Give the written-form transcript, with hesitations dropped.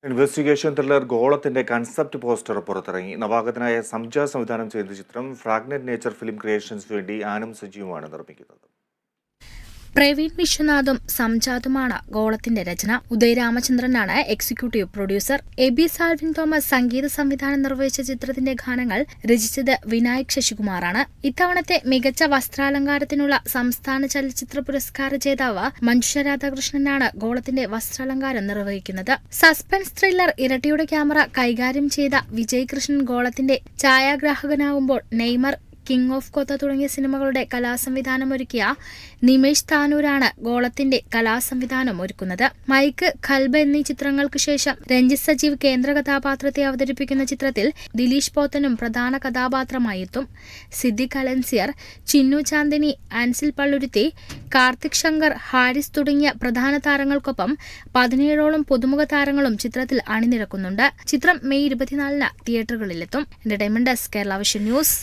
Investigation thriller ഗോളത്തിന്റെ concept poster പുറത്തിറങ്ങി. നവാഗതനായ സംജ സംവിധാനം ചെയ്ത ചിത്രം ഫ്രാഗ്നന്റ് നേച്ചർ ഫിലിം ക്രിയേഷൻസ് വേണ്ടി ആനും സജീവുമാണ് നിർമ്മിക്കുന്നത്. പ്രവീൺ വിശ്വനാഥും സംജാതുമാണ് ഗോളത്തിന്റെ രചന. ഉദയ് രാമചന്ദ്രനാണ് executive producer. Aby Salvin Thomas സംഗീത സംവിധാനം നിർവഹിച്ച ചിത്രത്തിന്റെ ഗാനങ്ങൾ രചിച്ചത് വിനായക് ശശികുമാറാണ്. ഇത്തവണത്തെ മികച്ച വസ്ത്രാലങ്കാരത്തിനുള്ള സംസ്ഥാന ചലച്ചിത്ര പുരസ്കാര ജേതാവ് മഞ്ജുഷ രാധാകൃഷ്ണനാണ് ഗോളത്തിന്റെ വസ്ത്രാലങ്കാരം നിർവഹിക്കുന്നത്. സസ്പെൻസ് ത്രില്ലർ ഇരട്ടിയുടെ ക്യാമറ കൈകാര്യം ചെയ്ത വിജയ് കൃഷ്ണൻ ഗോളത്തിന്റെ ഛായാഗ്രാഹകനാകുമ്പോൾ നെയ്മർ, കിങ് ഓഫ് കൊത്ത തുടങ്ങിയ സിനിമകളുടെ കലാസംവിധാനമൊരുക്കിയ നിമേഷ് താനൂരാണ് ഗോളത്തിന്റെ കലാസംവിധാനം ഒരുക്കുന്നത്. മൈക്ക്, ഖൽബ് എന്നീ ചിത്രങ്ങൾക്ക് ശേഷം രഞ്ജിത്ത് സജീവ് കേന്ദ്ര കഥാപാത്രത്തെ അവതരിപ്പിക്കുന്ന ചിത്രത്തിൽ ദിലീഷ് പോത്തനും പ്രധാന കഥാപാത്രമായി എത്തും. സിദ്ദിഖ് അലൻസിയർ, ചിന്നു ചാന്ദിനി, ആൻസിൽ പള്ളുരുത്തി, കാർത്തിക് ശങ്കർ, ഹാരിസ് തുടങ്ങിയ പ്രധാന താരങ്ങൾക്കൊപ്പം 17ഓളം പുതുമുഖ താരങ്ങളും ചിത്രത്തിൽ അണിനിരക്കുന്നുണ്ട്. ചിത്രം മെയ് 24-ന് തിയേറ്ററുകളിലെത്തും. Entertainment desk, Kerala vision news.